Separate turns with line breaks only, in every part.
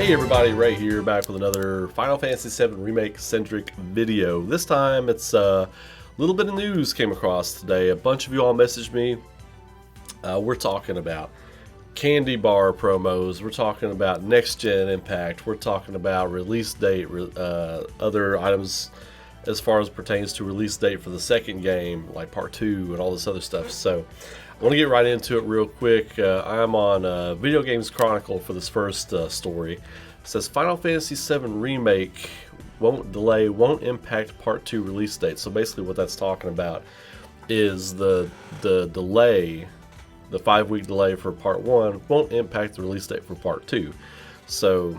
Hey everybody, Ray here, back with another Final Fantasy VII Remake centric video. This time it's a little bit of news came across today. A bunch of you all messaged me. We're talking about candy bar promos, we're talking about next gen impact, we're talking about release date, other items as far as pertains to release date for the second game, like part 2 and all this other stuff. So I want to get right into it real quick. I'm on Video Games Chronicle for this first story. It says Final Fantasy VII Remake won't impact Part 2 release date. So basically what that's talking about is the delay, the 5-week delay for Part 1 won't impact the release date for Part 2. So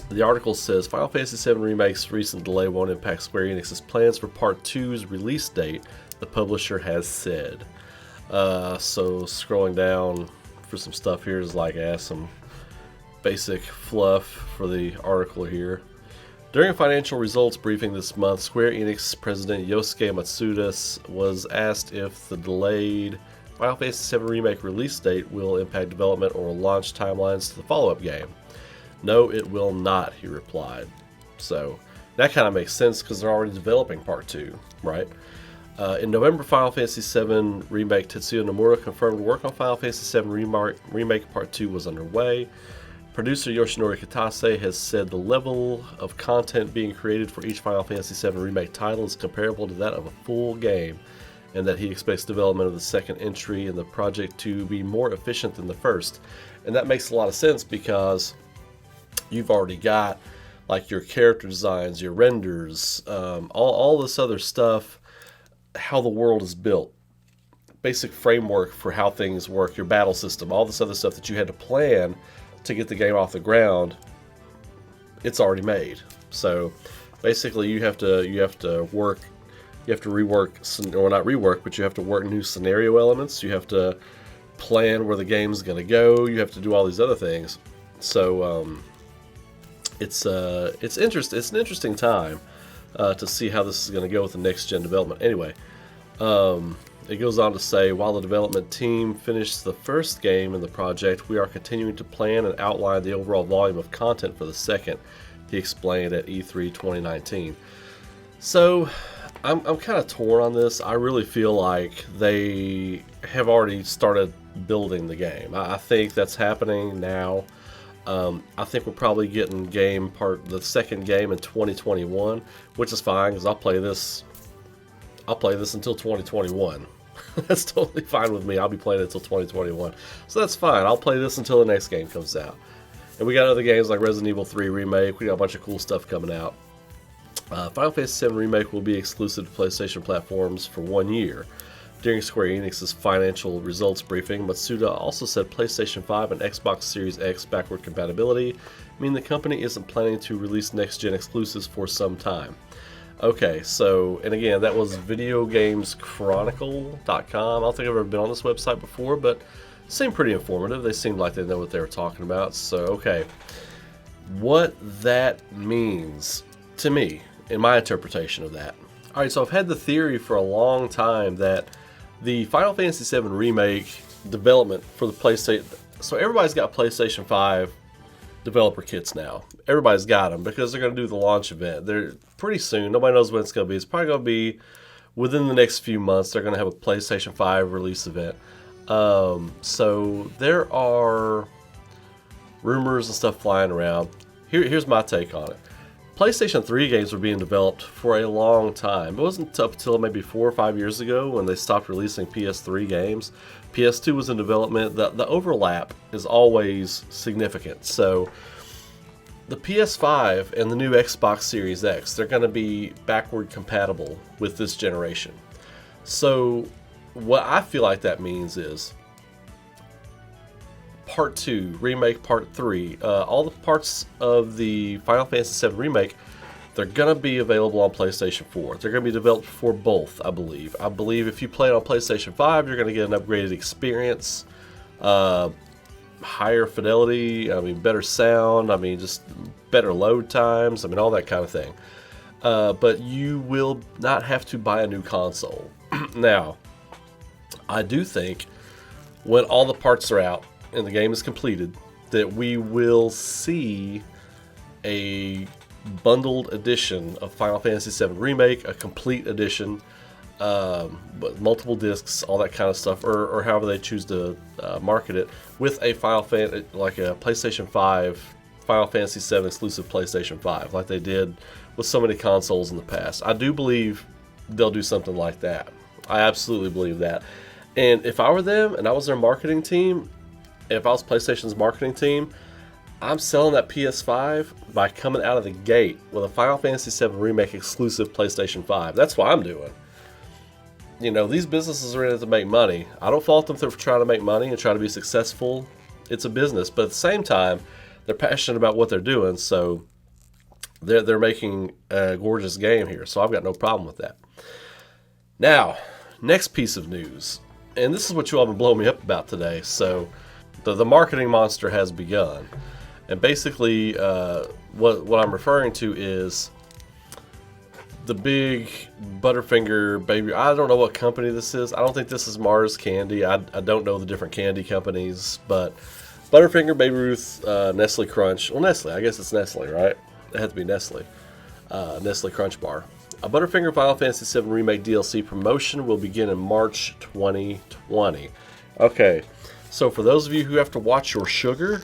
the article says Final Fantasy VII Remake's recent delay won't impact Square Enix's plans for Part 2's release date, the publisher has said. So scrolling down for some stuff here is like some basic fluff for the article here. During a financial results briefing this month, Square Enix president Yosuke Matsuda was asked if the delayed Final Fantasy VII Remake release date will impact development or launch timelines to the follow-up game. No, it will not, he replied. So that kind of makes sense because they're already developing Part 2, right? In November, Final Fantasy VII Remake Tetsuya Nomura confirmed work on Final Fantasy VII Remake Part 2 was underway. Producer Yoshinori Kitase has said the level of content being created for each Final Fantasy VII Remake title is comparable to that of a full game, and that he expects development of the second entry in the project to be more efficient than the first. And that makes a lot of sense because you've already got like your character designs, your renders, all this other stuff, how the world is built, basic framework for how things work, your battle system, all this other stuff that you had to plan to get the game off the ground, it's already made. So basically you have to rework, or not rework, but you have to work new scenario elements, you have to plan where the game's going to go, you have to do all these other things. So it's an interesting time to see how this is going to go with the next gen development. Anyway, it goes on to say, while the development team finished the first game in the project, we are continuing to plan and outline the overall volume of content for the second, he explained at E3 2019. So I'm kind of torn on this. I really feel like they have already started building the game. I think that's happening now. I think we're probably getting the second game in 2021, which is fine because I'll play this until 2021. That's totally fine with me. I'll be playing it until 2021, so that's fine. I'll play this until the next game comes out. And we got other games like Resident Evil 3 Remake. We got a bunch of cool stuff coming out. Final Fantasy VII Remake will be exclusive to PlayStation platforms for 1 year. During Square Enix's financial results briefing, Matsuda also said PlayStation 5 and Xbox Series X backward compatibility mean the company isn't planning to release next-gen exclusives for some time. Okay, so, and again, that was videogameschronicle.com. I don't think I've ever been on this website before, but it seemed pretty informative. They seemed like they know what they were talking about. So, okay, what that means to me, in my interpretation of that. Alright, so I've had the theory for a long time that the Final Fantasy VII Remake development for the PlayStation... So everybody's got PlayStation 5 developer kits now. Everybody's got them because they're going to do the launch event. They're pretty soon. Nobody knows when it's going to be. It's probably going to be within the next few months. They're going to have a PlayStation 5 release event. So there are rumors and stuff flying around. Here's my take on it. PlayStation 3 games were being developed for a long time. It wasn't up until maybe 4 or 5 years ago when they stopped releasing PS3 games. PS2 was in development. The overlap is always significant. So the PS5 and the new Xbox Series X, they're going to be backward compatible with this generation. So what I feel like that means is Part 2, Remake Part 3, all the parts of the Final Fantasy VII Remake, they're going to be available on PlayStation 4. They're going to be developed for both, I believe. I believe if you play it on PlayStation 5, you're going to get an upgraded experience, higher fidelity, better sound, just better load times, all that kind of thing. But you will not have to buy a new console. Now, I do think when all the parts are out and the game is completed, that we will see a bundled edition of Final Fantasy VII Remake, a complete edition, but multiple discs, all that kind of stuff, or however they choose to market it, with a like a PlayStation 5, Final Fantasy VII exclusive PlayStation 5, like they did with so many consoles in the past. I do believe they'll do something like that. I absolutely believe that. And if I were them and I was their marketing team, if I was PlayStation's marketing team, I'm selling that PS5 by coming out of the gate with a Final Fantasy VII Remake exclusive PlayStation 5. That's what I'm doing. You know, these businesses are in it to make money. I don't fault them for trying to make money and try to be successful. It's a business, but at the same time, they're passionate about what they're doing, so they're making a gorgeous game here. So I've got no problem with that. Now, next piece of news, and this is what you all have been blowing me up about today. So the marketing monster has begun, and basically what I'm referring to is the big Butterfinger baby. I don't know what company this is. I don't think this is Mars Candy. I don't know the different candy companies, but Butterfinger, Baby Ruth, Nestle Crunch. Well, Nestle. I guess it's Nestle, right? It had to be Nestle. Nestle Crunch Bar. A Butterfinger Final Fantasy VII Remake DLC promotion will begin in March 2020. Okay, so for those of you who have to watch your sugar,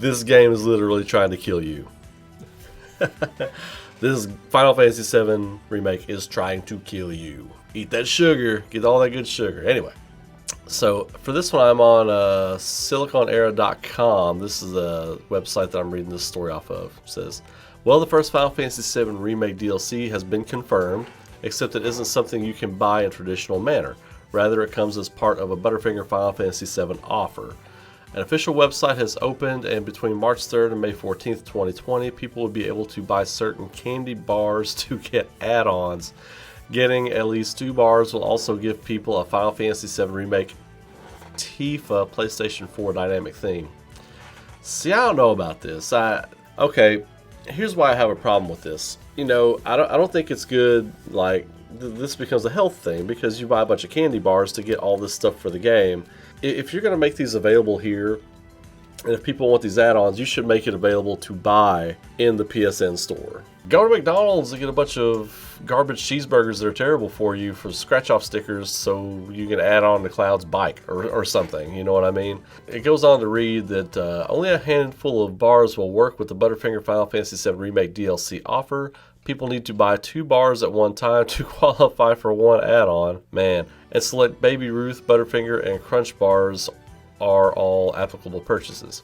this game is literally trying to kill you. This Final Fantasy VII Remake is trying to kill you. Eat that sugar, get all that good sugar. Anyway, so for this one, I'm on siliconera.com. This is a website that I'm reading this story off of. It says, well, the first Final Fantasy VII Remake DLC has been confirmed, except it isn't something you can buy in traditional manner. Rather, it comes as part of a Butterfinger Final Fantasy VII offer. An official website has opened, and between March 3rd and May 14th, 2020, people will be able to buy certain candy bars to get add-ons. Getting at least 2 bars will also give people a Final Fantasy VII Remake Tifa PlayStation 4 dynamic theme. See, I don't know about this. Okay, here's why I have a problem with this. You know, I don't think it's good, like, this becomes a health thing, because you buy a bunch of candy bars to get all this stuff for the game. If you're going to make these available here, and if people want these add-ons, you should make it available to buy in the PSN store. Go to McDonald's and get a bunch of garbage cheeseburgers that are terrible for you for scratch-off stickers so you can add on to Cloud's bike or something, you know what I mean? It goes on to read that only a handful of bars will work with the Butterfinger Final Fantasy VII Remake DLC offer. People need to buy 2 bars at one time to qualify for one add-on. Man. And select Baby Ruth, Butterfinger, and Crunch bars are all applicable purchases.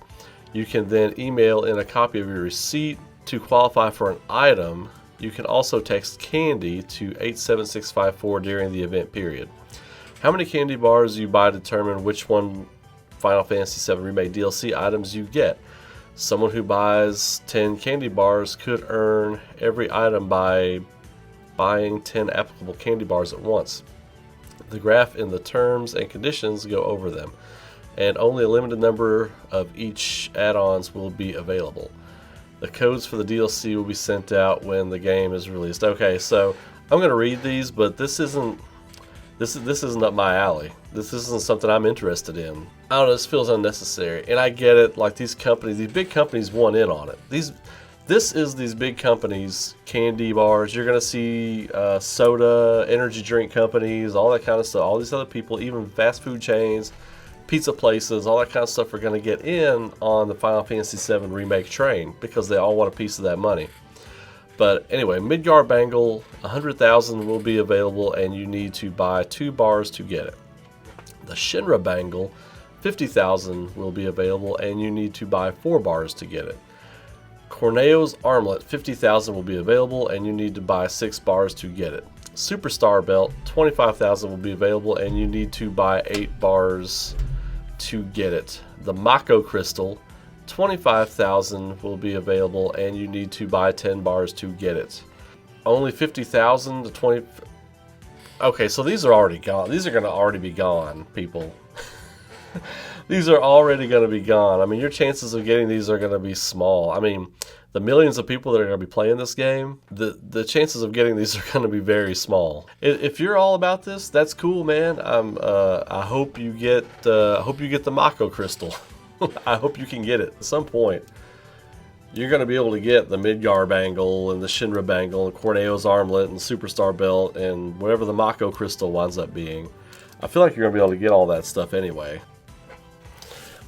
You can then email in a copy of your receipt to qualify for an item. You can also text candy to 87654 during the event period. How many candy bars you buy determine which one Final Fantasy VII Remake DLC items you get. Someone who buys 10 candy bars could earn every item by buying 10 applicable candy bars at once. The graph in the terms and conditions go over them, and only a limited number of each add-ons will be available. The codes for the DLC will be sent out when the game is released. Okay, so I'm going to read these, but this isn't up my alley. This isn't something I'm interested in. I don't know, this feels unnecessary. And I get it, like these companies, these big companies want in on it. This is these big companies, candy bars. You're going to see soda, energy drink companies, all that kind of stuff. All these other people, even fast food chains, pizza places, all that kind of stuff are going to get in on the Final Fantasy VII Remake train because they all want a piece of that money. But anyway, Midgar Bangle, 100,000 will be available and you need to buy 2 bars to get it. The Shinra Bangle, 50,000 will be available and you need to buy 4 bars to get it. Corneo's Armlet, 50,000 will be available and you need to buy 6 bars to get it. Superstar Belt, 25,000 will be available and you need to buy 8 bars to get it. The Mako Crystal, 25,000 will be available and you need to buy 10 bars to get it. Only 50,000 to 20. Okay, so these are already gone. These are going to already be gone, people. These are already going to be gone. I mean, your chances of getting these are going to be small. I mean, the millions of people that are going to be playing this game, the chances of getting these are going to be very small. If you're all about this, that's cool, man. I hope you get the Mako Crystal. I hope you can get it at some point. You're going to be able to get the Midgar bangle and the Shinra bangle and Corneo's armlet and Superstar belt and whatever the Mako crystal winds up being. I feel like you're going to be able to get all that stuff anyway.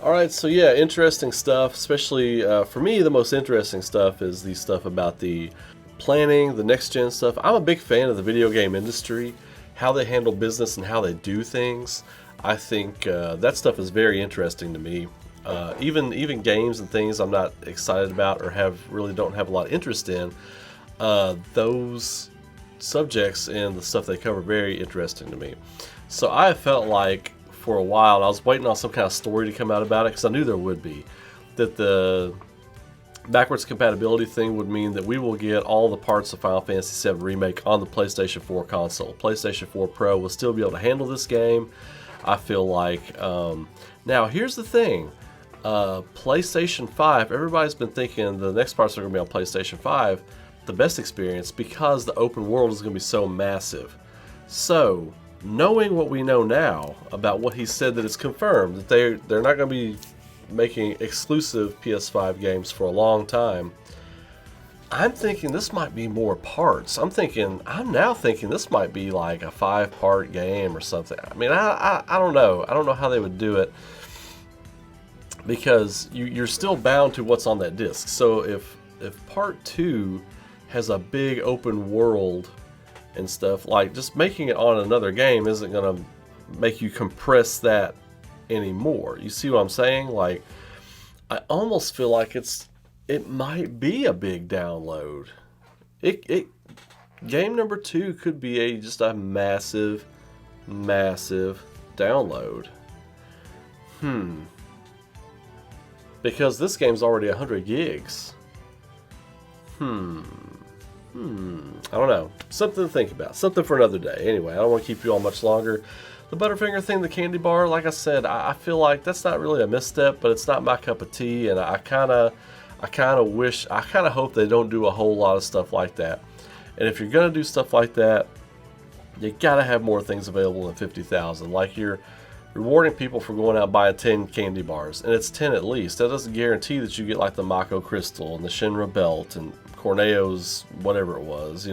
Alright, so yeah, interesting stuff. Especially for me, the most interesting stuff is the stuff about the planning, the next gen stuff. I'm a big fan of the video game industry, how they handle business and how they do things. I think that stuff is very interesting to me. Even games and things I'm not excited about or don't have a lot of interest in, those subjects and the stuff they cover very interesting to me. So I felt like for a while I was waiting on some kind of story to come out about it, because I knew there would be, that the backwards compatibility thing would mean that we will get all the parts of Final Fantasy VII Remake on the PlayStation 4 console. PlayStation 4 Pro will still be able to handle this game, I feel like. Now here's the thing, PlayStation 5, everybody's been thinking the next parts are going to be on PlayStation 5, the best experience, because the open world is going to be so massive. So knowing what we know now about what he said, that it's confirmed that they're not going to be making exclusive PS5 games for a long time, I'm thinking this might be more parts. I'm now thinking this might be like a 5-part game or something. I mean, I don't know. I don't know how they would do it, because you're still bound to what's on that disc. So if part 2 has a big open world and stuff, like, just making it on another game isn't going to make you compress that anymore. You see what I'm saying? Like, I almost feel like it might be a big download. Game number 2 could be just a massive download. Because this game's already 100 gigs. I don't know. Something to think about. Something for another day. Anyway, I don't want to keep you all much longer. The Butterfinger thing, the candy bar, like I said, I feel like that's not really a misstep, but it's not my cup of tea, and I kind of hope they don't do a whole lot of stuff like that. And if you're going to do stuff like that, you got to have more things available than 50,000. Like, you're rewarding people for going out and buying 10 candy bars, and it's 10 at least. That doesn't guarantee that you get like the Mako crystal and the Shinra belt and Corneo's whatever it was,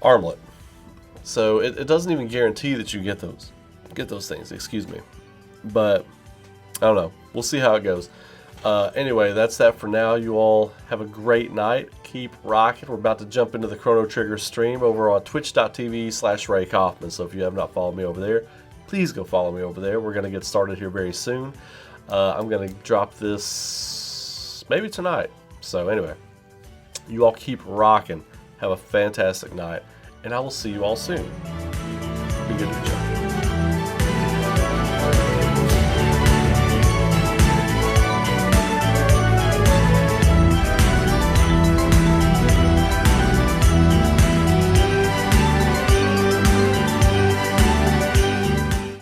armlet. So it doesn't even guarantee that you get those things, excuse me. But I don't know, we'll see how it goes. Anyway, that's that for now. You all have a great night. Keep rocking. We're about to jump into the Chrono Trigger stream over on twitch.tv/Ray Kaufman. So if you have not followed me over there, please go follow me over there. We're going to get started here very soon. I'm going to drop this maybe tonight. So anyway, you all keep rocking. Have a fantastic night, and I will see you all soon. Be good to each other.